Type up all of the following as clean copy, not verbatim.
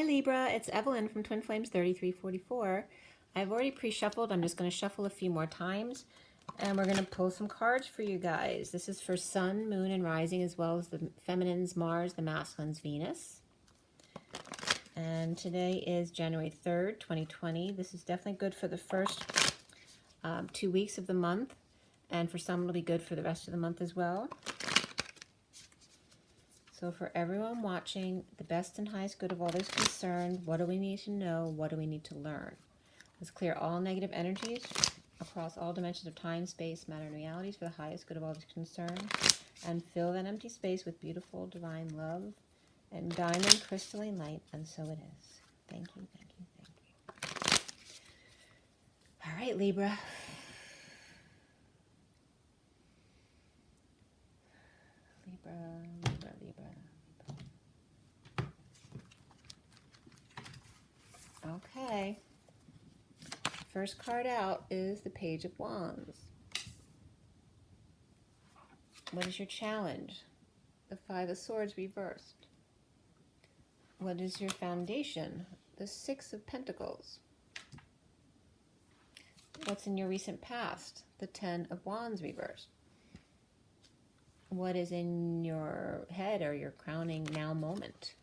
Libra, it's Evelyn from Twin Flames 3344. I've already pre-shuffled. I'm just going to shuffle a few more times, and we're going to pull some cards for you guys. This is for Sun, Moon, and Rising, as well as the Feminine's Mars, the Masculine's Venus. And today is January 3rd, 2020. This is definitely good for the first 2 weeks of the month, and for some it'll be good for the rest of the month as well. So for everyone watching, the best and highest good of all those concerned, what do we need to know? What do we need to learn? Let's clear all negative energies across all dimensions of time, space, matter, and realities for the highest good of all those concerned, and fill that empty space with beautiful divine love and diamond crystalline light, and so it is. Thank you, thank you, thank you. All right, Libra. Libra. Okay. First card out is the Page of Wands. What is your challenge? The Five of Swords reversed. What is your foundation? The Six of Pentacles. What's in your recent past? The Ten of Wands reversed. What is in your head or your crowning now moment?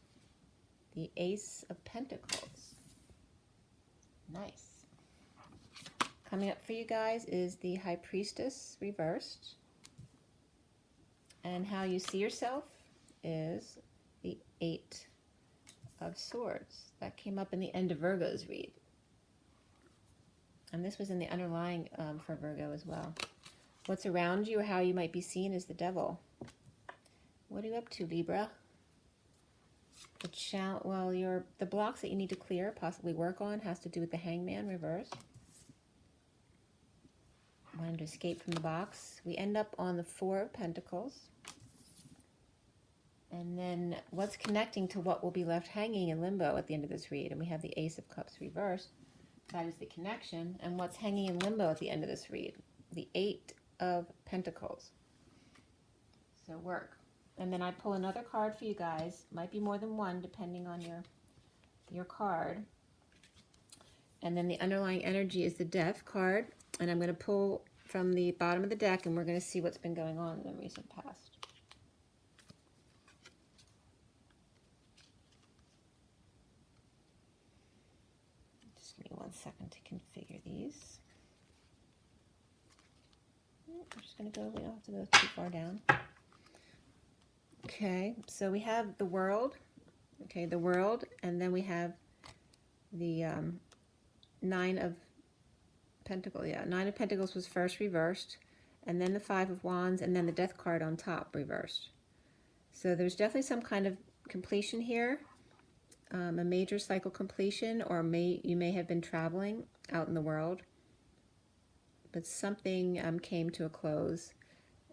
The Ace of Pentacles. Nice. Coming up for you guys is the High Priestess reversed. And how you see yourself is the Eight of Swords. That came up in the end of Virgo's read. And this was in the underlying for Virgo as well. What's around you or how you might be seen is the Devil. What are you up to, Libra? The blocks that you need to clear, possibly work on, has to do with the Hangman reversed. Wanting to escape from the box. We end up on the Four of Pentacles. And then what's connecting to what will be left hanging in limbo at the end of this read? And we have the Ace of Cups reversed. That is the connection. And what's hanging in limbo at the end of this read? The Eight of Pentacles. So work. And then I pull another card for you guys. Might be more than one depending on your card. And then the underlying energy is the Death card. And I'm going to pull from the bottom of the deck, and we're going to see what's been going on in the recent past. Just give me 1 second to configure these. I'm just going to go, we don't have to go too far down. Okay, so we have the World. Okay, the World, and then we have the Nine of Pentacles. Yeah, Nine of Pentacles was first reversed, and then the Five of Wands, and then the Death card on top reversed. So there's definitely some kind of completion here, a major cycle completion, or you may have been traveling out in the world, but something came to a close.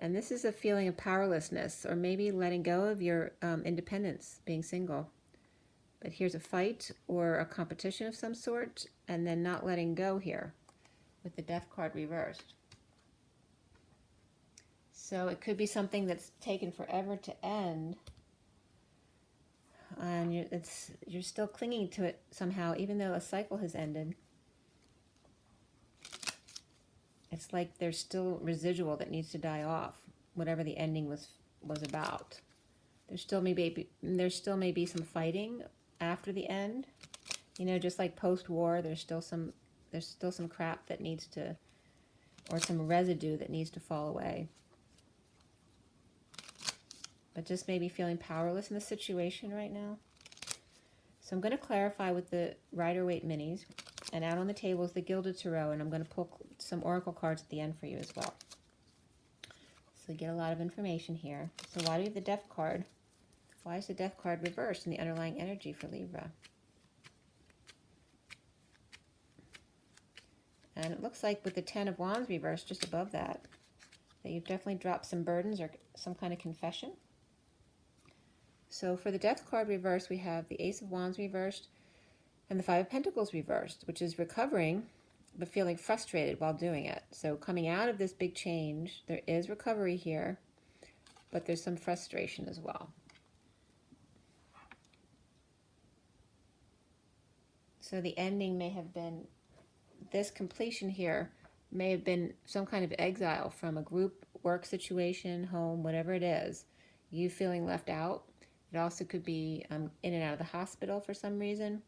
And this is a feeling of powerlessness, or maybe letting go of your independence, being single. But here's a fight or a competition of some sort, and then not letting go here with the Death card reversed. So it could be something that's taken forever to end, and you're still clinging to it somehow, even though a cycle has ended. It's like there's still residual that needs to die off, whatever the ending was about. There still may be some fighting after the end. You know, just like post-war, there's still some crap that needs to, or some residue that needs to fall away. But just maybe feeling powerless in the situation right now. So I'm going to clarify with the Rider-Waite minis. And out on the table is the Gilded Tarot, and I'm going to pull some Oracle cards at the end for you as well. So you get a lot of information here. So why do we have the Death card? Why is the Death card reversed in the underlying energy for Libra? And it looks like with the Ten of Wands reversed just above that you've definitely dropped some burdens or some kind of confession. So for the Death card reversed, we have the Ace of Wands reversed, and the Five of Pentacles reversed, which is recovering, but feeling frustrated while doing it. So coming out of this big change, there is recovery here, but there's some frustration as well. So the ending may have been, this completion here may have been some kind of exile from a group, work situation, home, whatever it is. You feeling left out. It also could be in and out of the hospital for some reason.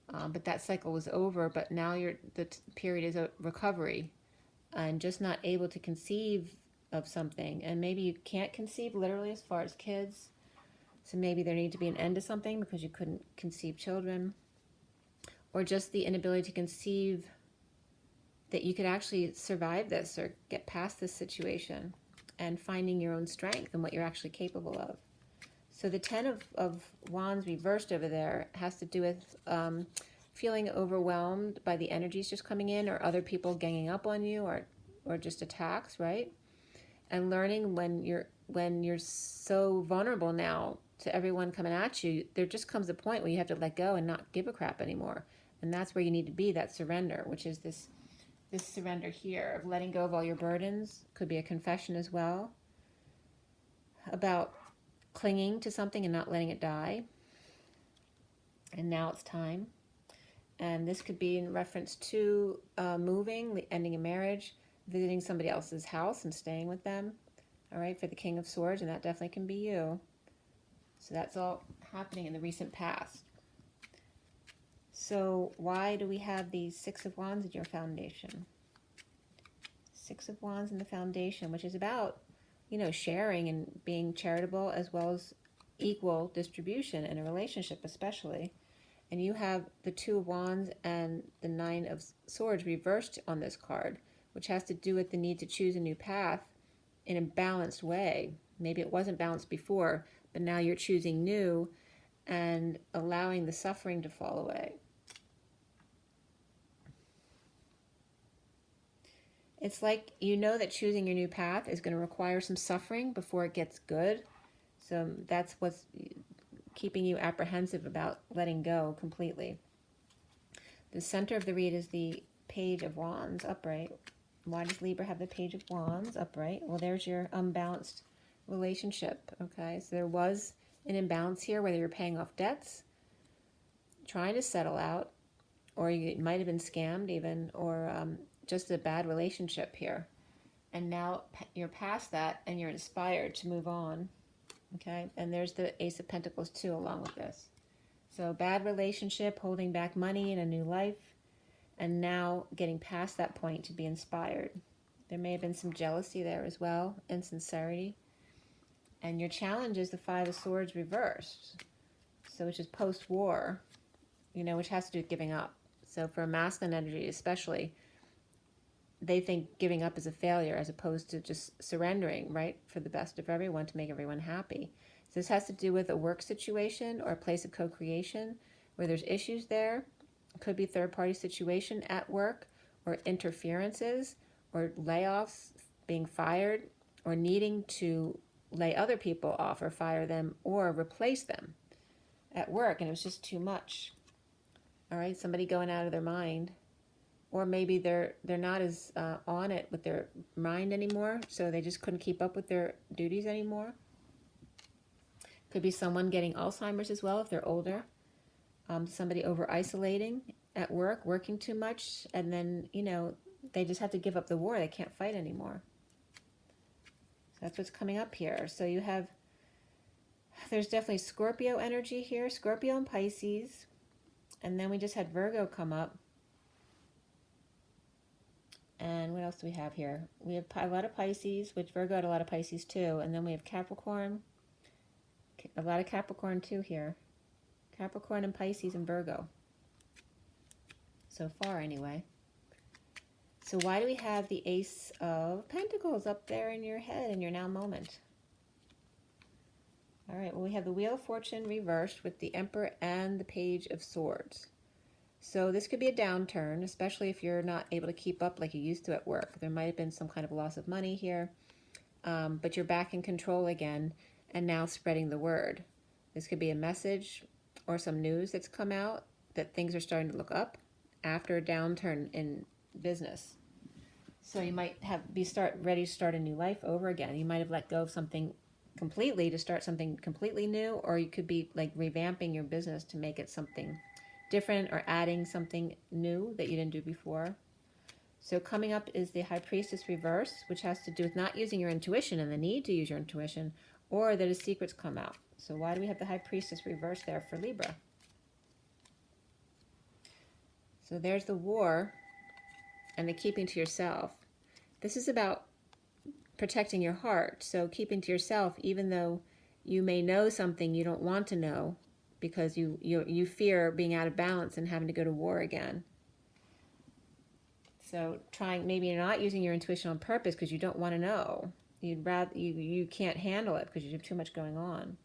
But that cycle was over, but now the period is a recovery and just not able to conceive of something. And maybe you can't conceive literally as far as kids. So maybe there needs to be an end to something because you couldn't conceive children. Or just the inability to conceive that you could actually survive this or get past this situation, and finding your own strength and what you're actually capable of. So the Ten of Wands reversed over there has to do with feeling overwhelmed by the energies just coming in, or other people ganging up on you, or just attacks, right? And learning when you're so vulnerable now to everyone coming at you, there just comes a point where you have to let go and not give a crap anymore. And that's where you need to be, that surrender, which is this surrender here of letting go of all your burdens. Could be a confession as well about clinging to something and not letting it die. And now it's time. And this could be in reference to moving, ending a marriage, visiting somebody else's house and staying with them. All right, for the King of Swords, and that definitely can be you. So that's all happening in the recent past. So why do we have these Six of Wands in your foundation? Six of Wands in the foundation, which is about, sharing and being charitable, as well as equal distribution in a relationship especially. And you have the Two of Wands and the Nine of Swords reversed on this card, which has to do with the need to choose a new path in a balanced way. Maybe it wasn't balanced before, but now you're choosing new and allowing the suffering to fall away. It's like that choosing your new path is going to require some suffering before it gets good. So that's what's keeping you apprehensive about letting go completely. The center of the read is the Page of Wands upright. Why does Libra have the Page of Wands upright? Well, there's your unbalanced relationship. Okay, so there was an imbalance here, whether you're paying off debts, trying to settle out, or you might have been scammed even, or just a bad relationship here. And now you're past that and you're inspired to move on. Okay, and there's the Ace of Pentacles too along with this. So bad relationship, holding back money in a new life, and now getting past that point to be inspired. There may have been some jealousy there as well, insincerity. And your challenge is the Five of Swords reversed. So which is post-war, which has to do with giving up. So for a masculine energy especially, they think giving up is a failure as opposed to just surrendering, right, for the best of everyone, to make everyone happy. So this has to do with a work situation or a place of co-creation where there's issues there. It could be a third-party situation at work, or interferences, or layoffs, being fired, or needing to lay other people off or fire them or replace them at work, and it was just too much. All right, somebody going out of their mind. Or maybe they're not as on it with their mind anymore, so they just couldn't keep up with their duties anymore. Could be someone getting Alzheimer's as well if they're older. Somebody over-isolating at work, working too much, and then, they just have to give up the war. They can't fight anymore. So that's what's coming up here. So there's definitely Scorpio energy here, Scorpio and Pisces. And then we just had Virgo come up. And what else do we have here? We have a lot of Pisces, which Virgo had a lot of Pisces too. And then we have Capricorn. A lot of Capricorn too here. Capricorn and Pisces and Virgo. So far anyway. So why do we have the Ace of Pentacles up there in your head in your now moment? All right, well, we have the Wheel of Fortune reversed with the Emperor and the Page of Swords. So this could be a downturn, especially if you're not able to keep up like you used to at work. There might have been some kind of loss of money here, but you're back in control again and now spreading the word. This could be a message or some news that's come out that things are starting to look up after a downturn in business. So you might be ready to start a new life over again. You might have let go of something completely to start something completely new, or you could be like revamping your business to make it something different or adding something new that you didn't do before. So coming up is the High Priestess reverse, which has to do with not using your intuition and the need to use your intuition, or that his secrets come out. So why do we have the High Priestess reverse there for Libra? So there's the war and the keeping to yourself. This is about protecting your heart. So keeping to yourself, even though you may know something you don't want to know because you fear being out of balance and having to go to war again. So maybe you're not using your intuition on purpose because you don't want to know. You can't handle it because you have too much going on.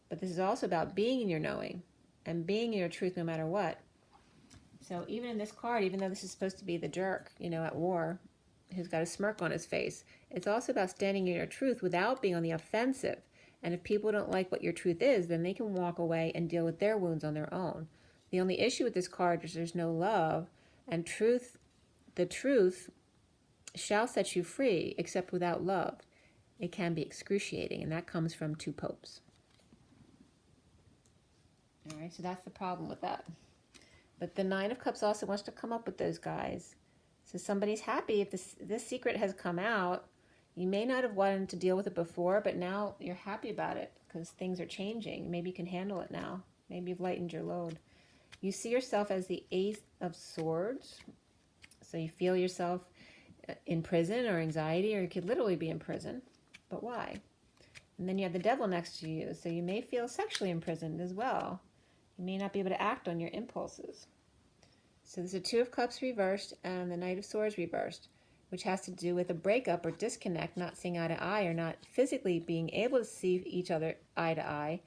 But this is also about being in your knowing and being in your truth no matter what. So even in this card, even though this is supposed to be the jerk, at war, who's got a smirk on his face, it's also about standing in your truth without being on the offensive. And if people don't like what your truth is, then they can walk away and deal with their wounds on their own. The only issue with this card is there's no love, and the truth shall set you free, except without love. It can be excruciating, and that comes from 2 popes. All right, so that's the problem with that. But the 9 of Cups also wants to come up with those guys. So somebody's happy if this secret has come out. You may not have wanted to deal with it before, but now you're happy about it because things are changing. Maybe you can handle it now. Maybe you've lightened your load. You see yourself as the Ace of Swords. So you feel yourself in prison or anxiety, or you could literally be in prison. But why? And then you have the Devil next to you. So you may feel sexually imprisoned as well. You may not be able to act on your impulses. So there's a 2 of Cups reversed and the Knight of Swords reversed, which has to do with a breakup or disconnect, not seeing eye to eye, or not physically being able to see each other eye to eye,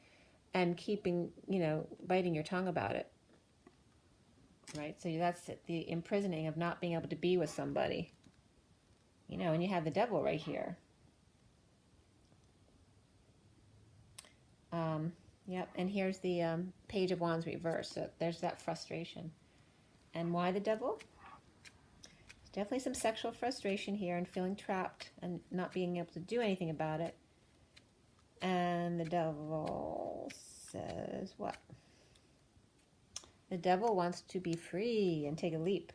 and keeping, biting your tongue about it. Right? So that's the imprisoning of not being able to be with somebody. And you have the Devil right here. Yep, and here's the Page of Wands reversed. So there's that frustration. And why the Devil? There's definitely some sexual frustration here and feeling trapped and not being able to do anything about it. And the Devil says what? The Devil wants to be free and take a leap.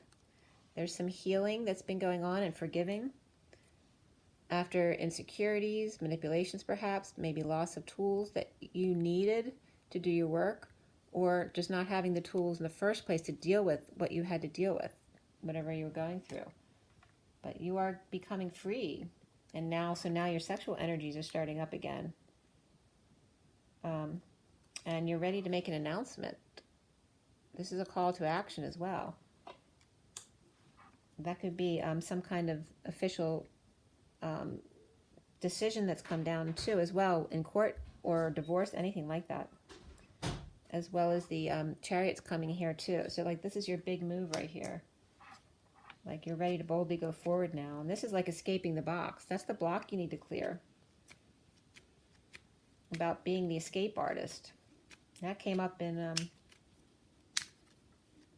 There's some healing that's been going on and forgiving. After insecurities, manipulations perhaps, maybe loss of tools that you needed to do your work, or just not having the tools in the first place to deal with what you had to deal with, whatever you were going through. But you are becoming free. And now your sexual energies are starting up again. And you're ready to make an announcement. This is a call to action as well. That could be some kind of official decision that's come down too as well in court or divorce, anything like that. As well as the Chariot's coming here too. So like this is your big move right here. Like you're ready to boldly go forward now. And this is like escaping the box. That's the block you need to clear. About being the escape artist. That came up in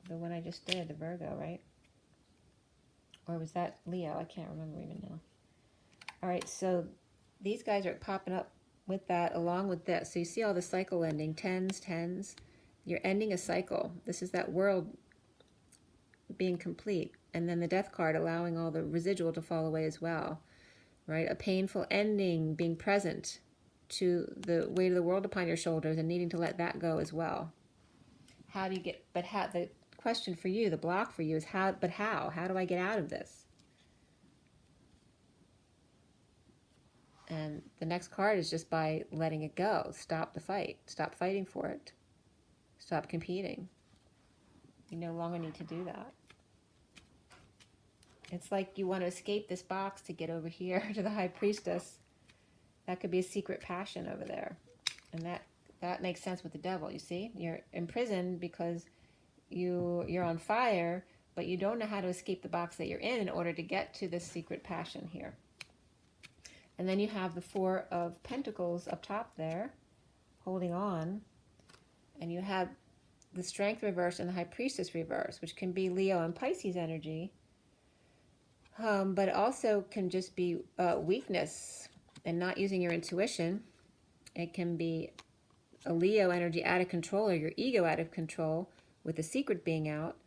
the one I just did, the Virgo, right? Or was that Leo? I can't remember even now. All right, so these guys are popping up with that along with this. So you see all the cycle ending, tens. You're ending a cycle. This is that world being complete. And then the Death card allowing all the residual to fall away as well, right? A painful ending, being present to the weight of the world upon your shoulders and needing to let that go as well. How do you get, the question for you, the block for you is how do I get out of this? And the next card is just by letting it go. Stop the fight. Stop fighting for it. Stop competing. You no longer need to do that. It's like you want to escape this box to get over here to the High Priestess. That could be a secret passion over there. And that makes sense with the Devil, you see? You're imprisoned because you're on fire, but you don't know how to escape the box that you're in order to get to this secret passion here. And then you have the 4 of Pentacles up top there, holding on. And you have the Strength reverse and the High Priestess reverse, which can be Leo and Pisces energy. But also can just be weakness and not using your intuition. It can be a Leo energy out of control or your ego out of control, with the secret being out,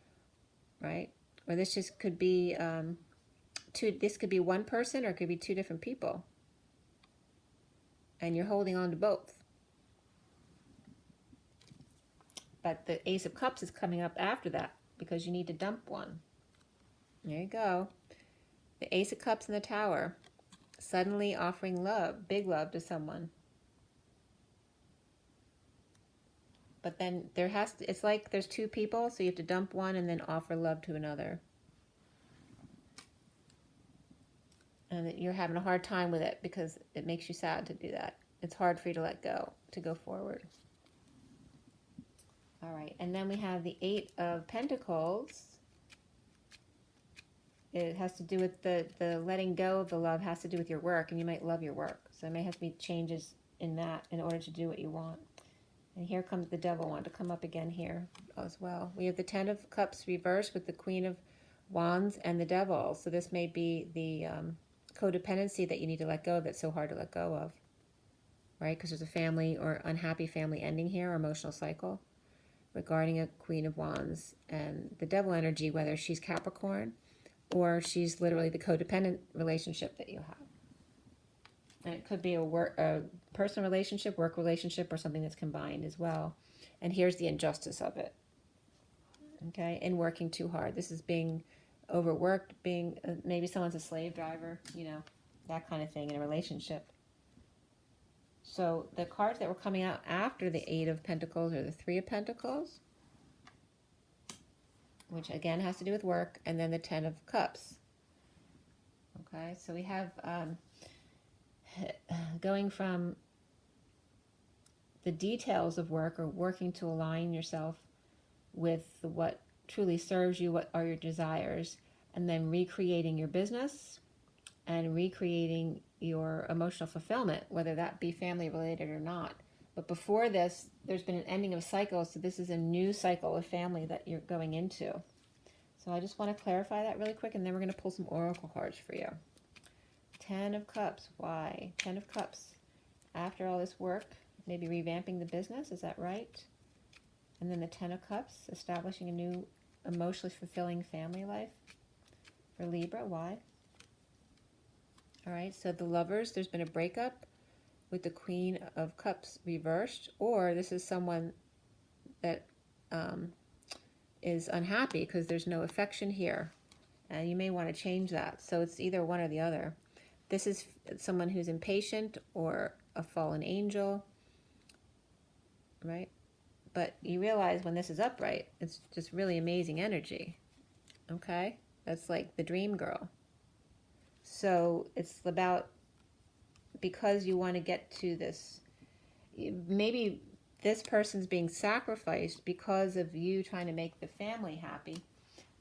right? Or this just could be this could be one person, or it could be two different people. And you're holding on to both. But the Ace of Cups is coming up after that because you need to dump one. There you go. The Ace of Cups in the Tower. Suddenly offering love, big love to someone. But then there has to, it's like there's two people, so you have to dump one and then offer love to another. And you're having a hard time with it because it makes you sad to do that. It's hard for you to let go, to go forward. All right, and then we have the Eight of Pentacles. It has to do with the letting go of the love, has to do with your work, and you might love your work. So there may have to be changes in that in order to do what you want. And here comes the Devil, want to come up again here as well. We have the Ten of Cups reversed with the Queen of Wands and the Devil. So this may be the codependency that you need to let go that's so hard to let go of, right? Because there's a family or unhappy family ending here, or emotional cycle, regarding a Queen of Wands. And the Devil energy, whether she's Capricorn or she's literally the codependent relationship that you have. And it could be a personal relationship, work relationship, or something that's combined as well. And here's the injustice of it. Okay, and working too hard. This is being overworked, being maybe someone's a slave driver, you know, that kind of thing in a relationship. So the cards that were coming out after the Eight of Pentacles are the Three of Pentacles, which again has to do with work, and then the Ten of Cups. Okay, so we have going from the details of work, or working to align yourself with what truly serves you, what are your desires, and then recreating your business and recreating your emotional fulfillment, whether that be family related or not. But before this, there's been an ending of cycles, so this is a new cycle of family that you're going into. So I just want to clarify that really quick, and then we're going to pull some oracle cards for you. Ten of Cups, why? Ten of Cups. After all this work, maybe revamping the business, is that right? And then the Ten of Cups, establishing a new emotionally fulfilling family life for Libra, why? All right, so the Lovers, there's been a breakup with the Queen of Cups reversed, or this is someone that is unhappy because there's no affection here, and you may want to change that. So it's either one or the other. This is someone who's impatient or a fallen angel, right? But you realize when this is upright, it's just really amazing energy, okay? That's like the dream girl. So it's about, because you want to get to this, maybe this person's being sacrificed because of you trying to make the family happy,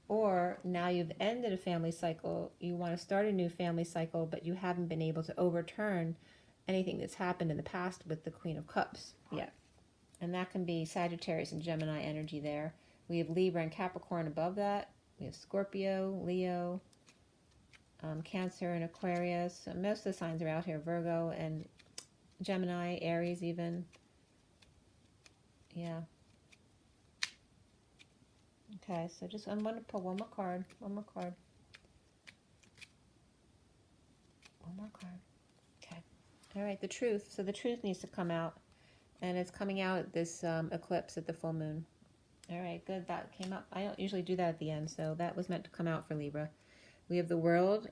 or now you've ended a family cycle, you want to start a new family cycle, but you haven't been able to overturn anything that's happened in the past with the Queen of Cups yet. And that can be Sagittarius and Gemini energy there. We have Libra and Capricorn above that. We have Scorpio, Leo, Cancer and Aquarius. So most of the signs are out here. Virgo and Gemini, Aries even. Yeah. Okay, so just I'm going to pull one more card. One more card. One more card. Okay. All right, the Truth. So the Truth needs to come out. And it's coming out at this eclipse at the full moon. All right, good. That came up. I don't usually do that at the end, so that was meant to come out for Libra. We have the World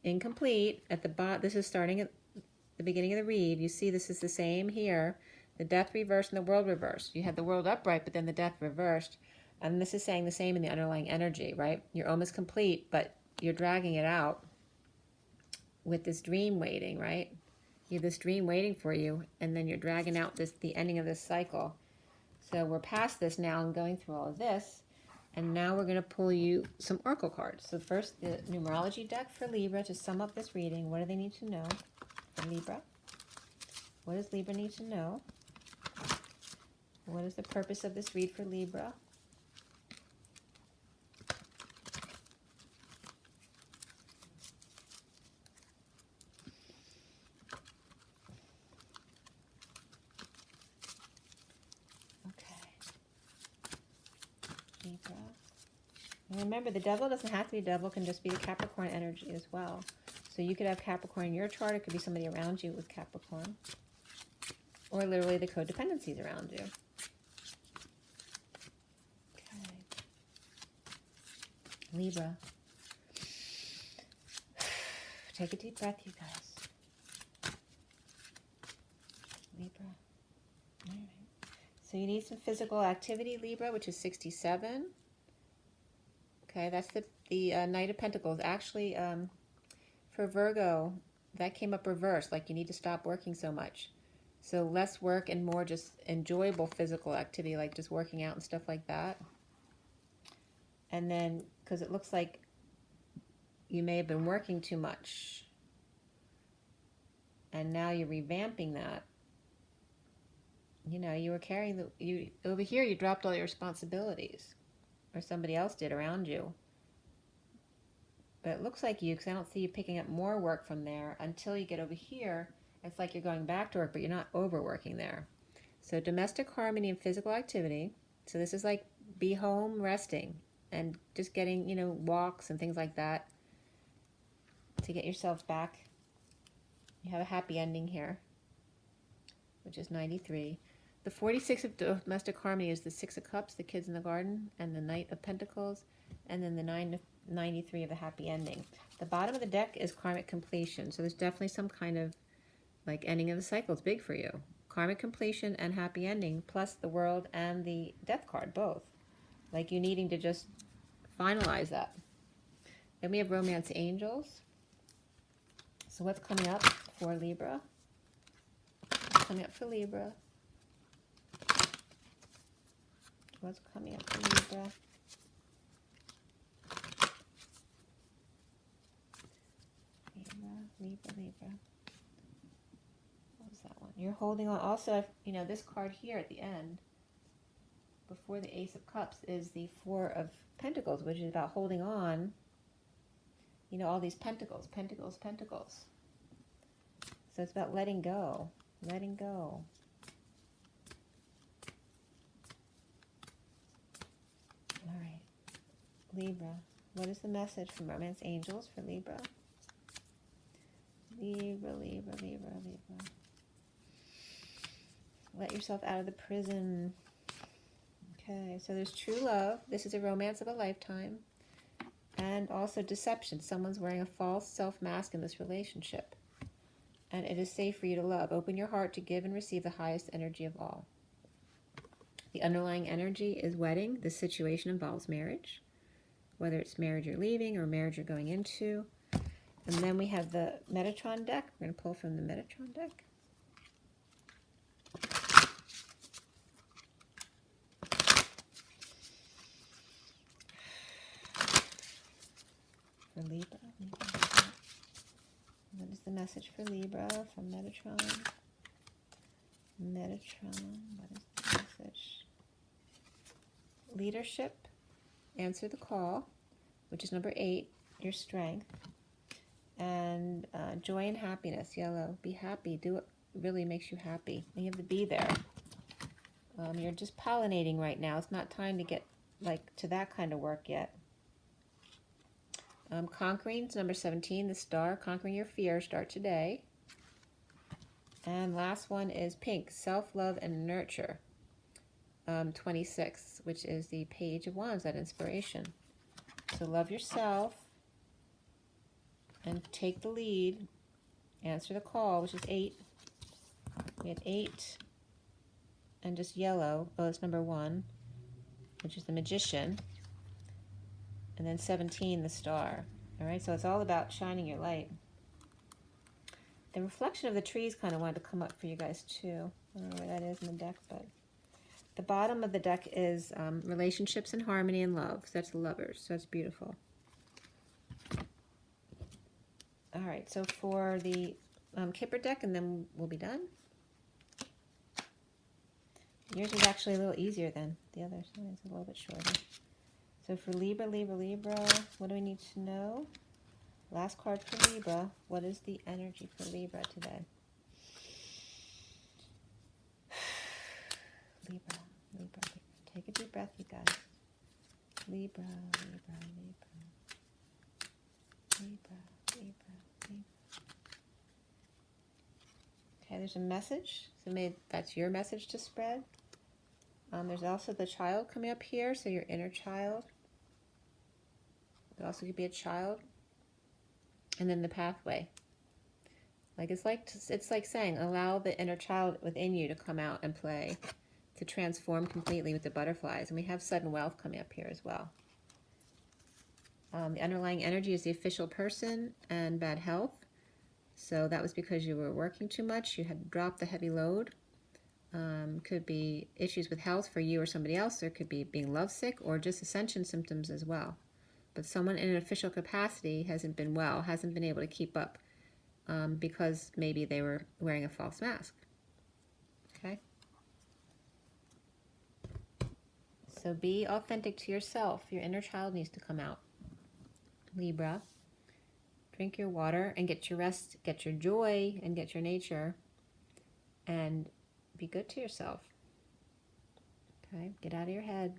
incomplete at the bottom. This is starting at the beginning of the read. You see this is the same here. The Death reversed and the World reversed. You had the World upright, but then the Death reversed. And this is saying the same in the underlying energy, right? You're almost complete, but you're dragging it out with this dream waiting, right? You have this dream waiting for you, and then you're dragging out the ending of this cycle. So we're past this now and going through all of this, and now we're going to pull you some oracle cards. So first, the numerology deck for Libra to sum up this reading. What do they need to know for Libra? What does Libra need to know? What is the purpose of this read for Libra? Libra. And remember, the devil doesn't have to be devil, can just be the Capricorn energy as well. So you could have Capricorn in your chart. It could be somebody around you with Capricorn. Or literally the codependencies around you. Okay. Libra. Take a deep breath, you guys. Libra. All right. So you need some physical activity, Libra, which is 67. Okay, that's the Knight of Pentacles. Actually, for Virgo, that came up reversed, like you need to stop working so much. So less work and more just enjoyable physical activity, like just working out and stuff like that. And then, because it looks like you may have been working too much. And now you're revamping that. You know, you were carrying over here you dropped all your responsibilities. Or somebody else did around you. But it looks like you, because I don't see you picking up more work from there until you get over here. It's like you're going back to work, but you're not overworking there. So domestic harmony and physical activity. So this is like be home resting and just getting, you know, walks and things like that to get yourself back. You have a happy ending here, which is 93. The 46 of domestic harmony is the 6 of Cups, the kids in the garden, and the Knight of Pentacles, and then the 93 of the happy ending. The bottom of the deck is karmic completion. So there's definitely some kind of like ending of the cycle. It's big for you. Karmic completion and happy ending, plus the World and the Death card, both. Like you needing to just finalize that. Then we have Romance Angels. So what's coming up for Libra? What's coming up for Libra? What's coming up for Libra? Libra. What was that one? You're holding on. Also, you know, this card here at the end, before the Ace of Cups, is the 4 of Pentacles, which is about holding on. You know, all these pentacles. So it's about letting go. Letting go. All right. Libra. What is the message from Romance Angels for Libra? Libra. Let yourself out of the prison. Okay, so there's true love. This is a romance of a lifetime. And also deception. Someone's wearing a false self-mask in this relationship. And it is safe for you to love. Open your heart to give and receive the highest energy of all. The underlying energy is wedding. This situation involves marriage. Whether it's marriage you're leaving or marriage you're going into. And then we have the Metatron deck. We're going to pull from the Metatron deck. For Libra. What is the message for Libra from Metatron? Metatron, what is the message? Leadership, answer the call, which is number 8, your strength. And joy and happiness, yellow. Be happy. Do what really makes you happy. And you have to be there. You're just pollinating right now. It's not time to get like to that kind of work yet. Conquering, number 17, the star. Conquering your fear. Start today. And last one is pink. Self-love and nurture. 26, which is the Page of Wands, that inspiration. So love yourself. And take the lead. Answer the call, which is 8. We have 8. And just yellow. Oh, it's number 1. Which is the Magician. And then 17, the star. All right, so it's all about shining your light. The reflection of the trees kind of wanted to come up for you guys too. I don't know where that is in the deck, but the bottom of the deck is relationships and harmony and love. So that's lovers. So that's beautiful. All right, so for the Kipper deck, and then we'll be done. Yours is actually a little easier than the others. It's a little bit shorter. So for Libra, what do we need to know? Last card for Libra. What is the energy for Libra today? Libra. Take a deep breath, you guys. Libra, Libra, Libra, Libra, Libra, Libra. Okay, there's a message. So maybe that's your message to spread. There's also the child coming up here, so your inner child. It also could be a child. And then the pathway. Like it's like saying, allow the inner child within you to come out and play, to transform completely with the butterflies. And we have sudden wealth coming up here as well. The underlying energy is the official person and bad health. So that was because you were working too much. You had dropped the heavy load. Could be issues with health for you or somebody else. There could be being lovesick or just ascension symptoms as well. But someone in an official capacity hasn't been well, hasn't been able to keep up because maybe they were wearing a false mask. Okay? So be authentic to yourself. Your inner child needs to come out. Libra. Drink your water and get your rest, get your joy, and get your nature. And be good to yourself. Okay? Get out of your head.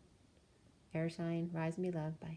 Air sign, rise and be loved. Bye.